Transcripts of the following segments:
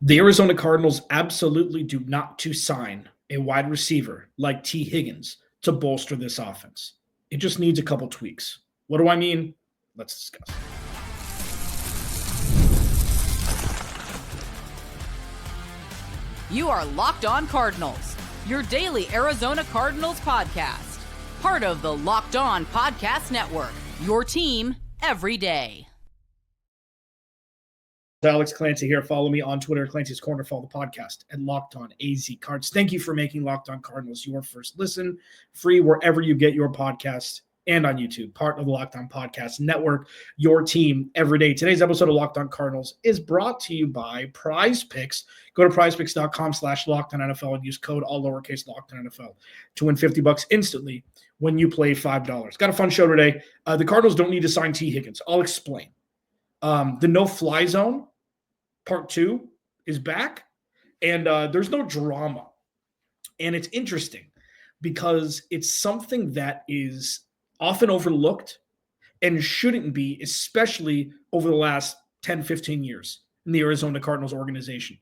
The Arizona Cardinals absolutely do not to sign a wide receiver like Tee Higgins to bolster this offense. It just needs a couple tweaks. What do I mean? Let's discuss. You are Locked On Cardinals, your daily Arizona Cardinals podcast. Part of the Locked On Podcast Network, your team every day. Alex Clancy here. Follow me on Twitter, Clancy's Corner. Follow the podcast at Locked On AZ Cards. Thank you for making Locked On Cardinals your first listen, free wherever you get your podcast and on YouTube. Part of the Locked On Podcast Network, your team every day. Today's episode of Locked On Cardinals is brought to you by Prize Picks. Go to prizepicks.com/LockedOnNFL and use code all lowercase LockedOnNFL to win $50 instantly when you play $5. Got a fun show today. The Cardinals don't need to sign Tee Higgins. I'll explain. The no-fly zone, part 2, is back, and there's no drama. And it's interesting because it's something that is often overlooked and shouldn't be, especially over the last 10, 15 years in the Arizona Cardinals organization.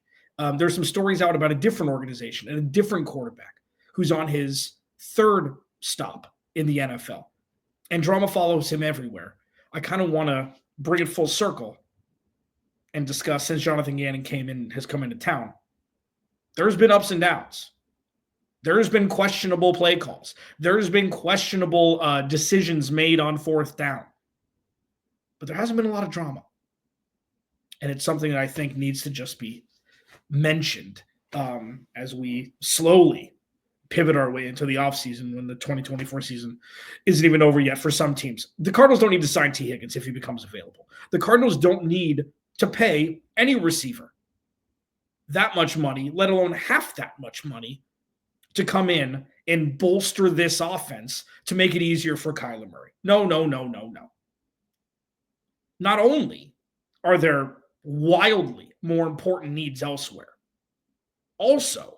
There's some stories out about a different organization and a different quarterback who's on his third stop in the NFL. And drama follows him everywhere. I kind of want to bring it full circle and discuss, since Jonathan Gannon has come into town, there's been ups and downs. There's been questionable play calls. There's been questionable decisions made on fourth down. But there hasn't been a lot of drama. And it's something that I think needs to just be mentioned as we slowly pivot our way into the offseason when the 2024 season isn't even over yet for some teams. The Cardinals don't need to sign Tee Higgins if he becomes available. The Cardinals don't need to pay any receiver that much money, let alone half that much money, to come in and bolster this offense to make it easier for Kyler Murray. No. Not only are there wildly more important needs elsewhere, also,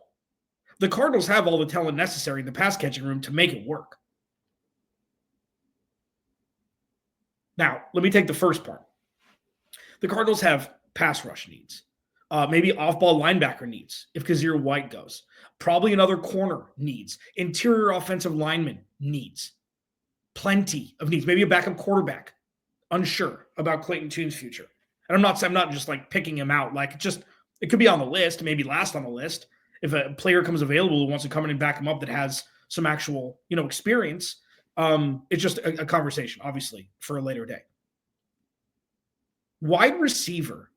the Cardinals have all the talent necessary in the pass catching room to make it work. Now, let me take the first part. The Cardinals have pass rush needs, maybe off-ball linebacker needs if Kazir White goes. Probably another corner needs. Interior offensive lineman needs. Plenty of needs. Maybe a backup quarterback. Unsure about Clayton Tune's future. And I'm not just like picking him out. Like it could be on the list, maybe last on the list. If a player comes available who wants to come in and back him up that has some actual, experience, it's just a conversation, obviously, for a later day. Wide receiver,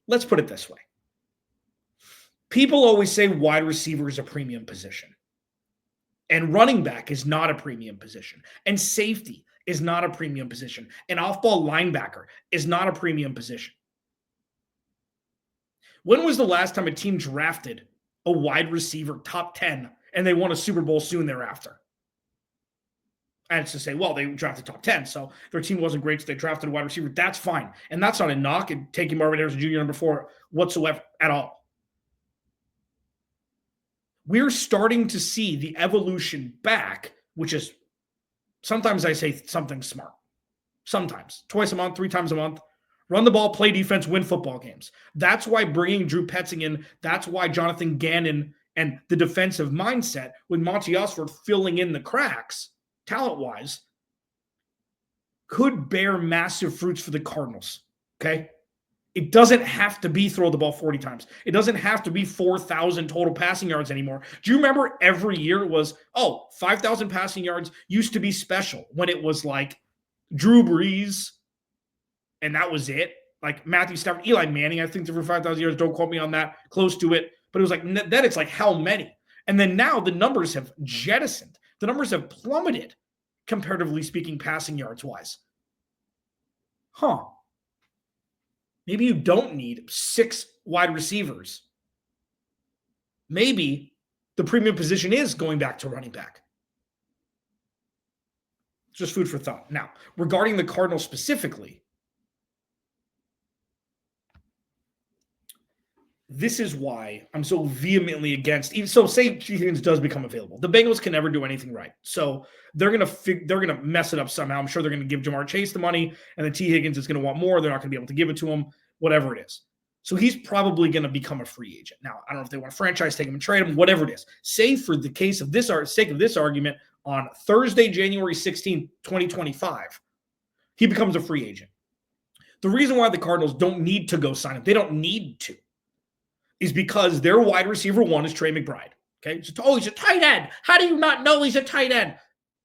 let's put it this way. People always say wide receiver is a premium position. And running back is not a premium position. And safety is not a premium position. And off-ball linebacker is not a premium position. When was the last time a team drafted a wide receiver top 10 and they won a Super Bowl soon thereafter? And it's to say, well, they drafted top 10, so their team wasn't great, so they drafted a wide receiver. That's fine. And that's not a knock at taking Marvin Harrison Jr. number 4 whatsoever at all. We're starting to see the evolution back, which is sometimes I say something smart. Sometimes. Twice a month, 3 times a month. Run the ball, play defense, win football games. That's why bringing Drew Petzing in, that's why Jonathan Gannon and the defensive mindset with Monty Osford filling in the cracks, talent-wise, could bear massive fruits for the Cardinals, okay? It doesn't have to be throw the ball 40 times. It doesn't have to be 4,000 total passing yards anymore. Do you remember every year it was, 5,000 passing yards used to be special when it was like Drew Brees, and that was it. Like Matthew Stafford, Eli Manning, I think, for 5,000 yards. Don't quote me on that. Close to it. But it was like, then it's like, how many? And then now the numbers have jettisoned. The numbers have plummeted, comparatively speaking, passing yards-wise. Maybe you don't need 6 wide receivers. Maybe the premium position is going back to running back. Just food for thought. Now, regarding the Cardinals specifically, this is why I'm so vehemently against. So say Tee Higgins does become available. The Bengals can never do anything right. So they're gonna mess it up somehow. I'm sure they're gonna give Jamar Chase the money, and then Tee Higgins is gonna want more. They're not gonna be able to give it to him, whatever it is. So he's probably going to become a free agent. Now, I don't know if they want to franchise take him and trade him, whatever it is. Say for the case of this sake of this argument, on Thursday, January 16, 2025, he becomes a free agent. The reason why the Cardinals don't need to go sign him, they don't need to, is because their wide receiver one is Trey McBride. Okay, so, he's a tight end. How do you not know he's a tight end?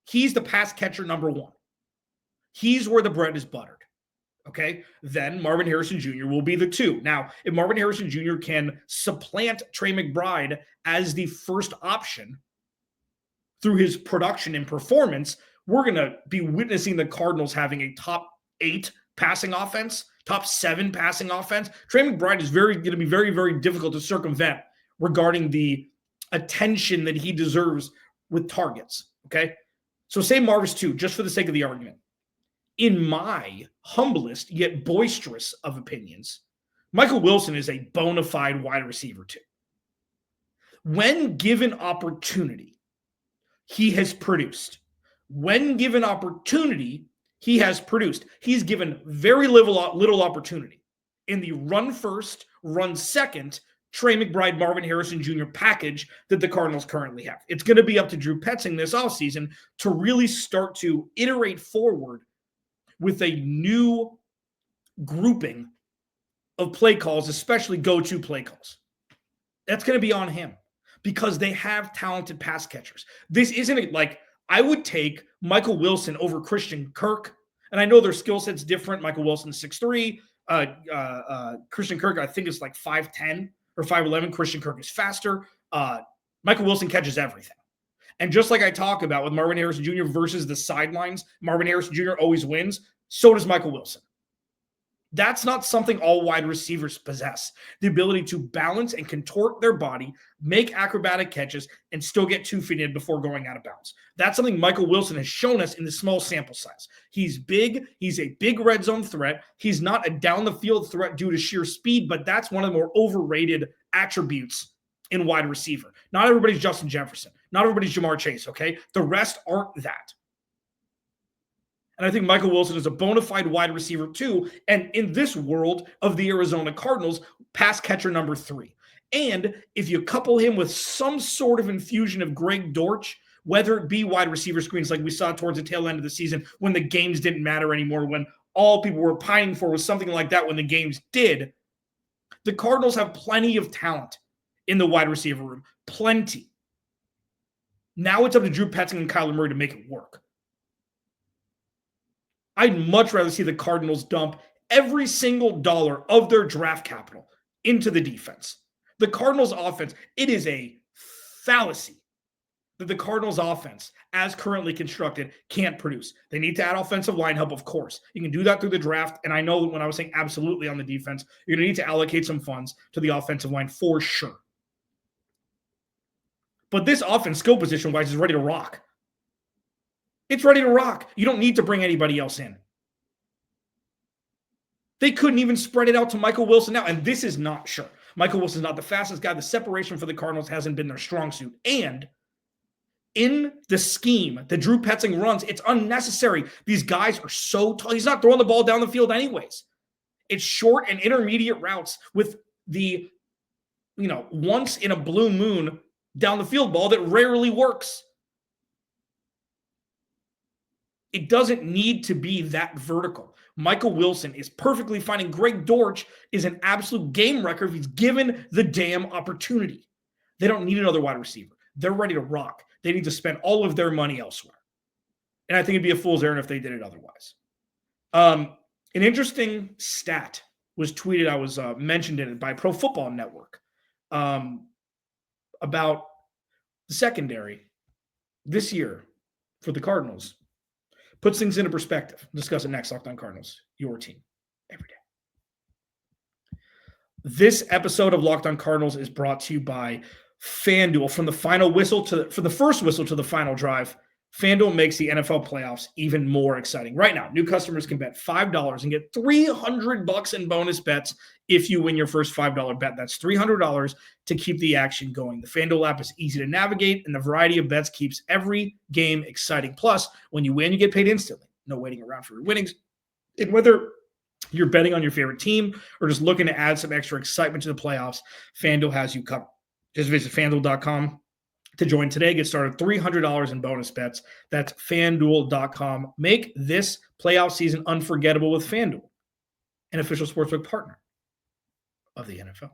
He's the pass catcher number one. He's where the bread is buttered. Okay, then Marvin Harrison Jr. will be the two. Now, if Marvin Harrison Jr. can supplant Trey McBride as the first option through his production and performance, we're going to be witnessing the Cardinals having a top 8 passing offense, top 7 passing offense. Trey McBride is going to be very, very difficult to circumvent regarding the attention that he deserves with targets. Okay, so say Marvis 2, just for the sake of the argument. In my humblest yet boisterous of opinions, Michael Wilson is a bona fide wide receiver too. When given opportunity, he has produced. When given opportunity, he has produced. He's given very little opportunity in the run first, run second, Trey McBride, Marvin Harrison Jr. package that the Cardinals currently have. It's going to be up to Drew Petzing this offseason to really start to iterate forward with a new grouping of play calls, especially go-to play calls. That's going to be on him because they have talented pass catchers. This isn't like I would take Michael Wilson over Christian Kirk, and I know their skill set's different. Michael Wilson's 6'3". Christian Kirk, I think, is like 5'10" or 5'11". Christian Kirk is faster. Michael Wilson catches everything. And just like I talk about with Marvin Harrison Jr. versus the sidelines, Marvin Harrison Jr. always wins. So does Michael Wilson. That's not something all wide receivers possess. The ability to balance and contort their body, make acrobatic catches, and still get 2 feet in before going out of bounds. That's something Michael Wilson has shown us in the small sample size. He's big. He's a big red zone threat. He's not a down the field threat due to sheer speed, but that's one of the more overrated attributes in wide receiver. Not everybody's Justin Jefferson. Not everybody's Jamar Chase, okay? The rest aren't that. And I think Michael Wilson is a bona fide wide receiver too. And in this world of the Arizona Cardinals, pass catcher number 3. And if you couple him with some sort of infusion of Greg Dortch, whether it be wide receiver screens like we saw towards the tail end of the season when the games didn't matter anymore, when all people were pining for was something like that when the games did, the Cardinals have plenty of talent in the wide receiver room. Plenty. Now it's up to Drew Petzing and Kyler Murray to make it work. I'd much rather see the Cardinals dump every single dollar of their draft capital into the defense. The Cardinals offense, it is a fallacy that the Cardinals offense, as currently constructed, can't produce. They need to add offensive line help, of course. You can do that through the draft, and I know that when I was saying absolutely on the defense, you're going to need to allocate some funds to the offensive line for sure. But this offense, skill position-wise, is ready to rock. It's ready to rock. You don't need to bring anybody else in. They couldn't even spread it out to Michael Wilson now, and this is not sure. Michael Wilson's not the fastest guy. The separation for the Cardinals hasn't been their strong suit. And in the scheme that Drew Petzing runs, it's unnecessary. These guys are so tall. He's not throwing the ball down the field anyways. It's short and intermediate routes with the, once in a blue moon down the field ball that rarely works. It doesn't need to be that vertical. Michael Wilson is perfectly fine, and Greg Dortch is an absolute game wrecker if he's given the damn opportunity. They don't need another wide receiver. They're ready to rock. They need to spend all of their money elsewhere. And I think it'd be a fool's errand if they did it otherwise. An interesting stat was tweeted, I was mentioned in it by Pro Football Network, about the secondary this year for the Cardinals. Puts things into perspective. We'll discuss it next. Locked On Cardinals, your team every day. This episode of Locked On Cardinals is brought to you by FanDuel. From the first whistle to the final drive, FanDuel makes the NFL playoffs even more exciting. Right now, new customers can bet $5 and get $300 in bonus bets if you win your first $5 bet. That's $300 to keep the action going. The FanDuel app is easy to navigate, and the variety of bets keeps every game exciting. Plus, when you win, you get paid instantly. No waiting around for your winnings. And whether you're betting on your favorite team or just looking to add some extra excitement to the playoffs, FanDuel has you covered. Just visit FanDuel.com to join today. Get started $300 in bonus bets. That's FanDuel.com. Make this playoff season unforgettable with FanDuel, an official sportsbook partner of the NFL.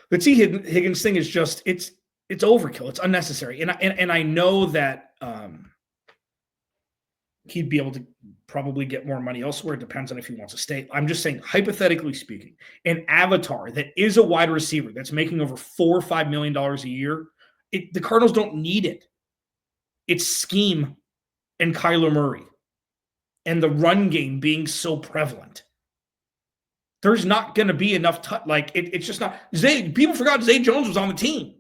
The Tee Higgins thing is just it's overkill. It's unnecessary, and I know that he'd be able to probably get more money elsewhere. It depends on if he wants to stay. I'm just saying, hypothetically speaking, an avatar that is a wide receiver that's making over $4 or $5 million a year, the Cardinals don't need it. It's scheme and Kyler Murray and the run game being so prevalent. There's not going to be enough it's just not. People forgot Zay Jones was on the team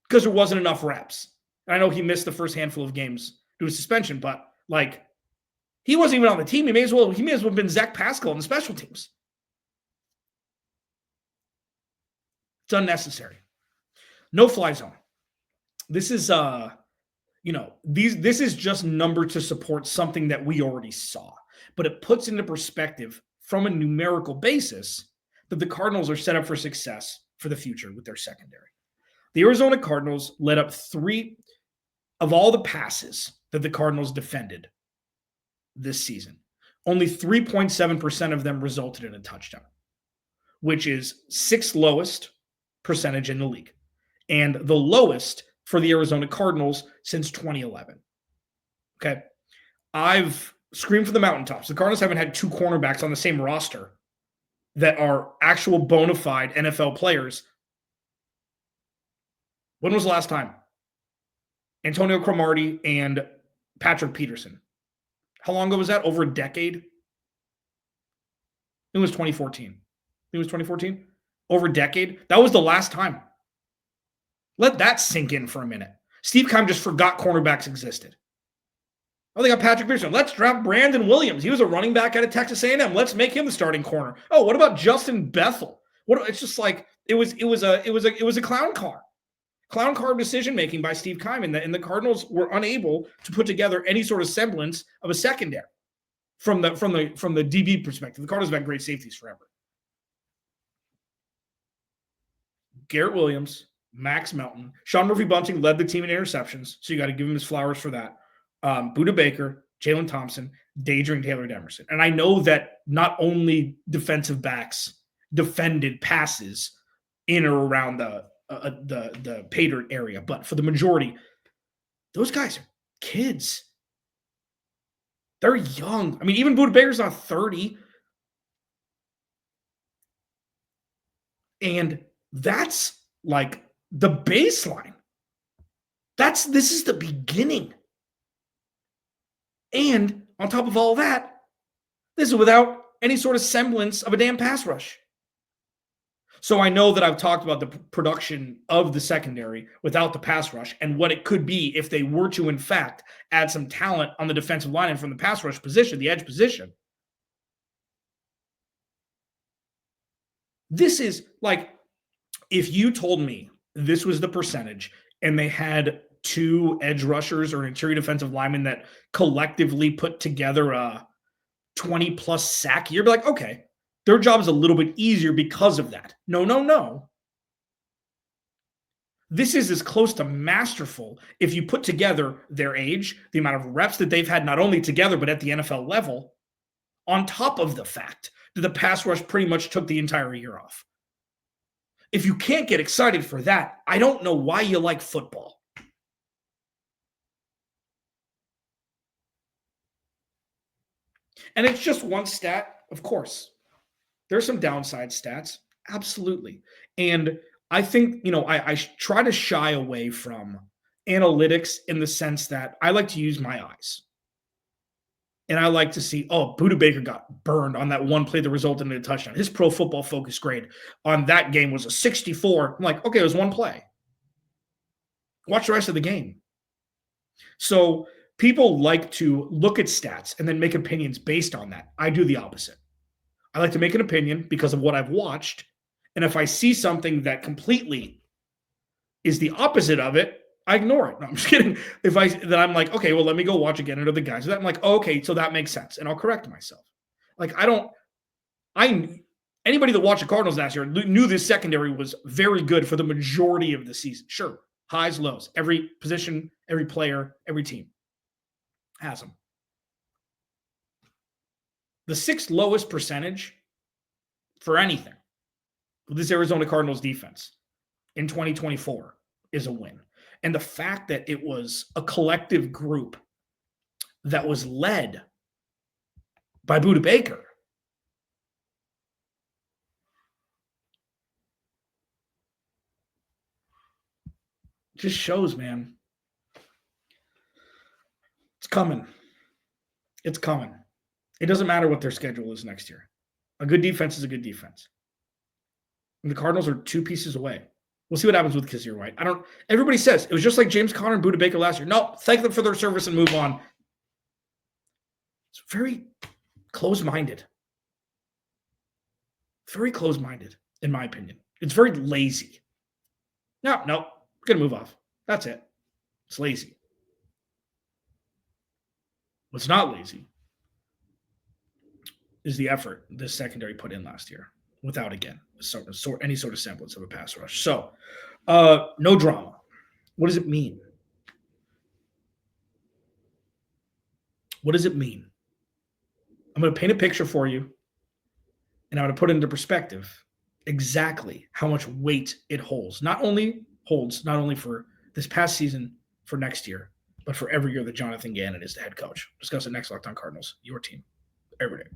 because there wasn't enough reps. I know he missed the first handful of games due to suspension, but he wasn't even on the team. He may as well have been Zach Pascal on the special teams. It's unnecessary. No fly zone. This is this is just number to support something that we already saw, but it puts into perspective from a numerical basis that the Cardinals are set up for success for the future with their secondary. The Arizona Cardinals led up 3 of all the passes that the Cardinals defended this season. Only 3.7% of them resulted in a touchdown, which is 6th lowest percentage in the league and the lowest for the Arizona Cardinals since 2011. Okay. I've screamed from the mountaintops. The Cardinals haven't had 2 cornerbacks on the same roster that are actual bona fide NFL players. When was the last time? Antonio Cromartie and Patrick Peterson. How long ago was that? Over a decade? It was 2014. It was 2014? Over a decade? That was the last time. Let that sink in for a minute. Steve Keim just forgot cornerbacks existed. Oh, they got Patrick Peterson. Let's draft Brandon Williams. He was a running back out of Texas A&M. Let's make him the starting corner. Oh, what about Justin Bethel? It's just like it was a clown car. Clown car decision-making by Steve Keim, and the Cardinals were unable to put together any sort of semblance of a secondary from the DB perspective. The Cardinals have had great safeties forever. Garrett Williams, Max Melton, Sean Murphy-Bunting led the team in interceptions, so you got to give him his flowers for that. Budda Baker, Jalen Thompson, Daedrin Taylor-Demerson. And I know that not only defensive backs defended passes in or around the pay dirt area, but for the majority, those guys are kids. They're young. I mean, even Budda Baker's not 30. And that's like the baseline. This is the beginning. And on top of all that, this is without any sort of semblance of a damn pass rush. So I know that I've talked about the production of the secondary without the pass rush and what it could be if they were to, in fact, add some talent on the defensive line and from the pass rush position, the edge position. This is like, if you told me this was the percentage and they had 2 edge rushers or an interior defensive lineman that collectively put together a 20-plus sack year, be like, okay, their job is a little bit easier because of that. No. This is as close to masterful if you put together their age, the amount of reps that they've had not only together but at the NFL level, on top of the fact that the pass rush pretty much took the entire year off. If you can't get excited for that, I don't know why you like football. And it's just one stat, of course. There's some downside stats, absolutely. And I think, I try to shy away from analytics in the sense that I like to use my eyes. And I like to see, Budda Baker got burned on that one play that resulted in a touchdown. His Pro Football Focus grade on that game was a 64. I'm like, okay, it was one play. Watch the rest of the game. So people like to look at stats and then make opinions based on that. I do the opposite. I like to make an opinion because of what I've watched. And if I see something that completely is the opposite of it, I ignore it. No, I'm just kidding. Then I'm like, okay, well, let me go watch again under the guise of that. I'm like, oh, okay, so that makes sense. And I'll correct myself. Like, anybody that watched the Cardinals last year knew this secondary was very good for the majority of the season. Sure. Highs, lows. Every position, every player, every team has them. The sixth lowest percentage for anything with this Arizona Cardinals defense in 2024 is a win. And the fact that it was a collective group that was led by Budda Baker just shows, man. It's coming. It's coming. It doesn't matter what their schedule is next year. A good defense is a good defense. And the Cardinals are 2 pieces away. We'll see what happens with Kazir White. Everybody says it was just like James Conner and Budda Baker last year. No, thank them for their service and move on. It's very close-minded. Very close-minded, in my opinion. It's very lazy. No, we're going to move off. That's it. It's lazy. What's not lazy is the effort this secondary put in last year without, again, any sort of semblance of a pass rush. So, no drama. What does it mean? What does it mean? I'm going to paint a picture for you, and I'm going to put it into perspective exactly how much weight it holds. Not only for this past season, for next year, but for every year that Jonathan Gannon is the head coach. Discuss it next. Locked On Cardinals, your team, every day.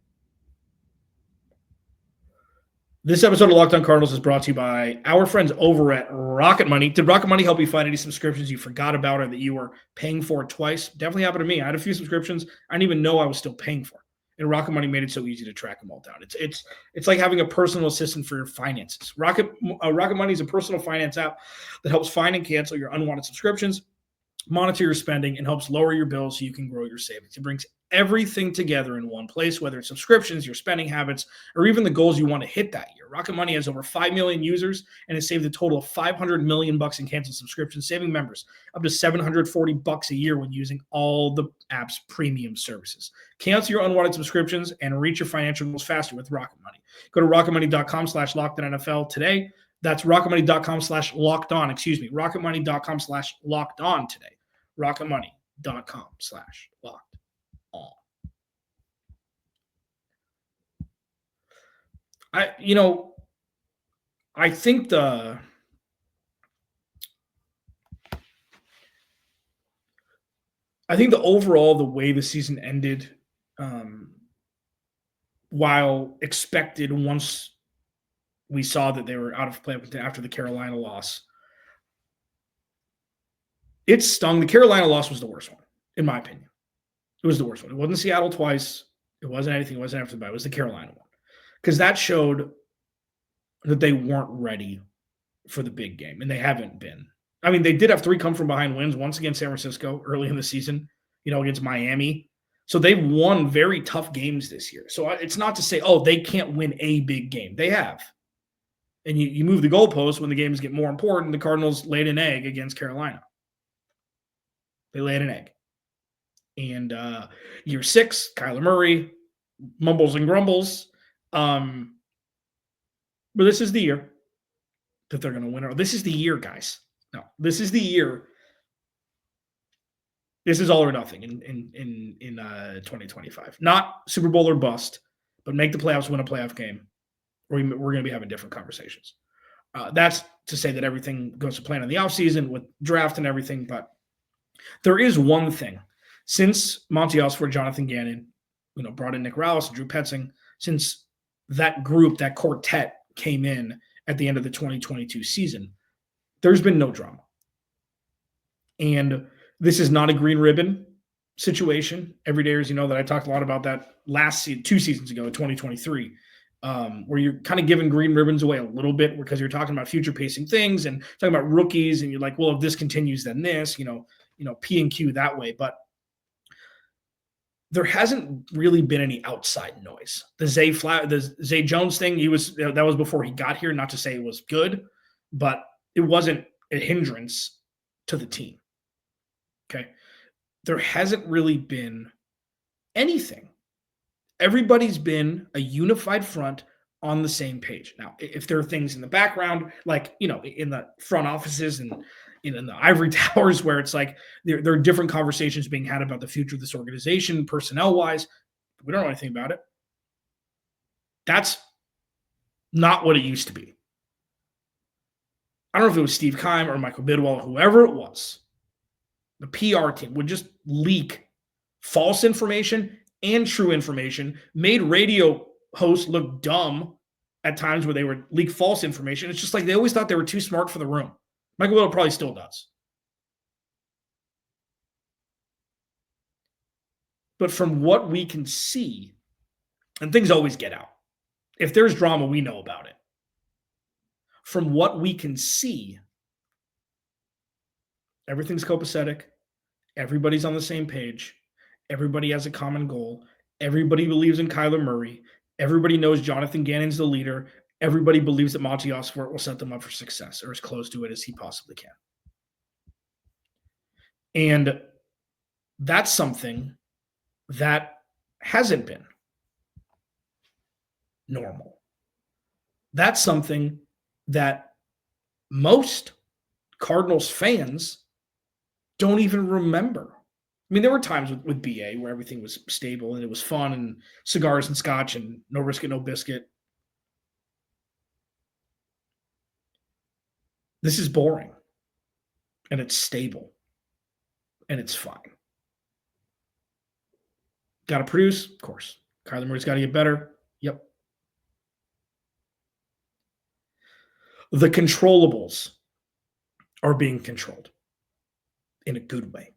This episode of Locked On Cardinals is brought to you by our friends over at Rocket Money. Did Rocket Money help you find any subscriptions you forgot about or that you were paying for twice? Definitely happened to me. I had a few subscriptions I didn't even know I was still paying for. And Rocket Money made it so easy to track them all down. It's like having a personal assistant for your finances. Rocket Money is a personal finance app that helps find and cancel your unwanted subscriptions, monitor your spending, and helps lower your bills so you can grow your savings. It brings everything together in one place, whether it's subscriptions, your spending habits, or even the goals you want to hit that year. Rocket Money has over 5 million users and has saved a total of $500 million in canceled subscriptions, saving members up to $740 a year when using all the app's premium services. Cancel your unwanted subscriptions and reach your financial goals faster with Rocket Money. Go to rocketmoney.com/lockedonnfl today. That's rocketmoney.com/lockedon. rocketmoney.com/lockedon today. rocketmoney.com/lockedon. I think the overall, the way the season ended, while expected once we saw that they were out of play after the Carolina loss, it stung. The Carolina loss was the worst one, in my opinion. It was the worst one. It wasn't Seattle twice. It wasn't anything. It wasn't after the bye. It was the Carolina one. Because that showed that they weren't ready for the big game, and they haven't been. I mean, they did have 3 come-from-behind wins, once against San Francisco early in the season, against Miami. So they've won very tough games this year. So it's not to say, they can't win a big game. They have. And you move the goalposts when the games get more important. The Cardinals laid an egg against Carolina. They laid an egg. And year 6, Kyler Murray, mumbles and grumbles. But this is the year that they're going to win. This is the year, guys. No, this is the year. This is all or nothing in 2025. Not Super Bowl or bust, but make the playoffs, win a playoff game, or we're going to be having different conversations. That's to say that everything goes to plan in the offseason with draft and everything, but there is one thing. Since Monty Osford, Jonathan Gannon, brought in Nick Rallis and Drew Petzing, since that group, that quartet came in at the end of the 2022 season, there's been no drama. And this is not a green ribbon situation. Every day, as you know, that I talked a lot about that last 2 seasons ago, 2023, where you're kind of giving green ribbons away a little bit because you're talking about future pacing things and talking about rookies, and you're like, well, if this continues, then this, P and Q that way. But there hasn't really been any outside noise. The Zay Jones thing, that was before he got here. Not to say it was good, but it wasn't a hindrance to the team. Okay. There hasn't really been anything. Everybody's been a unified front on the same page. Now, if there are things in the background, like, in the front offices and in the ivory towers where it's like there are different conversations being had about the future of this organization, personnel-wise, we don't know anything about it. That's not what it used to be. I don't know if it was Steve Keim or Michael Bidwell, whoever it was. The PR team would just leak false information and true information, made radio hosts look dumb at times where they would leak false information. It's just like they always thought they were too smart for the room. Michael Bidwell probably still does. But from what we can see, and things always get out. If there's drama, we know about it. From what we can see, everything's copacetic. Everybody's on the same page. Everybody has a common goal. Everybody believes in Kyler Murray. Everybody knows Jonathan Gannon's the leader. Everybody believes that Monty Osfort will set them up for success, or as close to it as he possibly can. And that's something that hasn't been normal. That's something that most Cardinals fans don't even remember. I mean, there were times with BA where everything was stable and it was fun and cigars and scotch and no brisket, no biscuit. This is boring and it's stable and it's fine. Got to produce? Of course. Kyler Murray's got to get better. Yep. The controllables are being controlled in a good way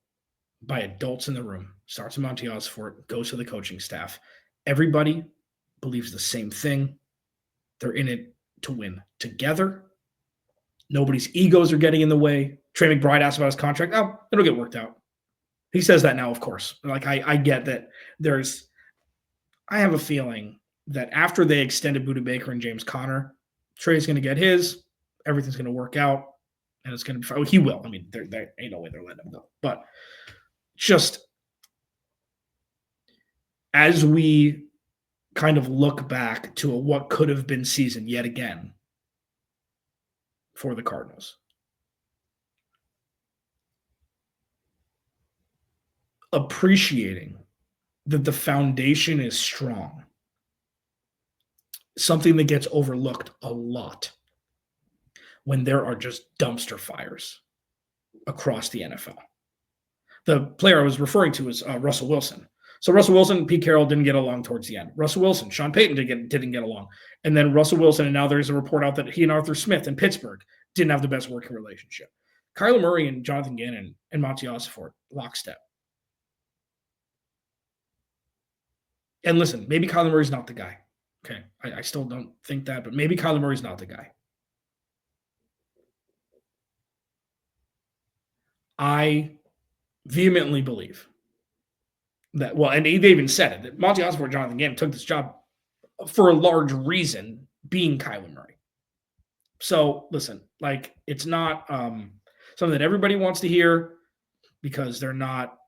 by adults in the room. Starts with Monty Osfort, goes to the coaching staff. Everybody believes the same thing. They're in it to win together. Nobody's egos are getting in the way. Trey McBride asked about his contract. Oh, it'll get worked out. He says that now, of course. Like, I get that I have a feeling that after they extended Budda Baker and James Conner, Trey's going to get his. Everything's going to work out. And it's going to be fine. He will. I mean, there ain't no way they're letting him go. But just as we kind of look back to what could have been season yet again for the Cardinals, appreciating that the foundation is strong, something that gets overlooked a lot when there are just dumpster fires across the NFL. The player I was referring to is Russell Wilson. So Russell Wilson, Pete Carroll didn't get along towards the end. Russell Wilson, Sean Payton didn't get along. And then Russell Wilson, and now there's a report out that he and Arthur Smith in Pittsburgh didn't have the best working relationship. Kyler Murray and Jonathan Gannon and Monty Osfort, lockstep. And listen, maybe Kyler Murray's not the guy. Okay, I still don't think that, but maybe Kyler Murray's not the guy. I vehemently believe that, well, and they even said it, that Monty Osfort and Jonathan Gannon took this job for a large reason, being Kyler Murray. So, listen, like, it's not something that everybody wants to hear because they're not,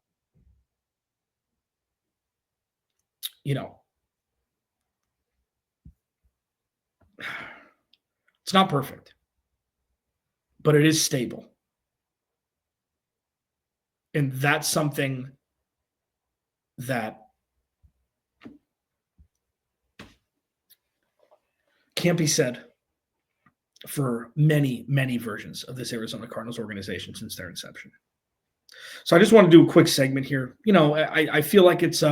it's not perfect, but it is stable. And that's something that can't be said for many, many versions of this Arizona Cardinals organization since their inception. So I just want to do a quick segment here. I feel like it's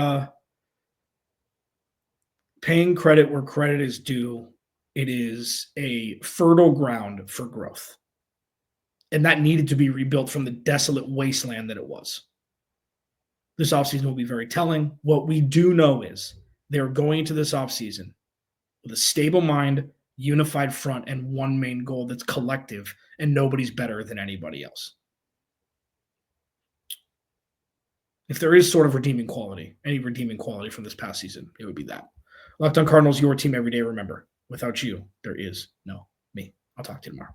paying credit where credit is due. It is a fertile ground for growth. And that needed to be rebuilt from the desolate wasteland that it was. This offseason will be very telling. What we do know is they're going into this offseason with a stable mind, unified front, and one main goal that's collective, and nobody's better than anybody else. If there is sort of redeeming quality, any redeeming quality from this past season, it would be that. Locked On Cardinals, your team every day. Remember, without you, there is no me. I'll talk to you tomorrow.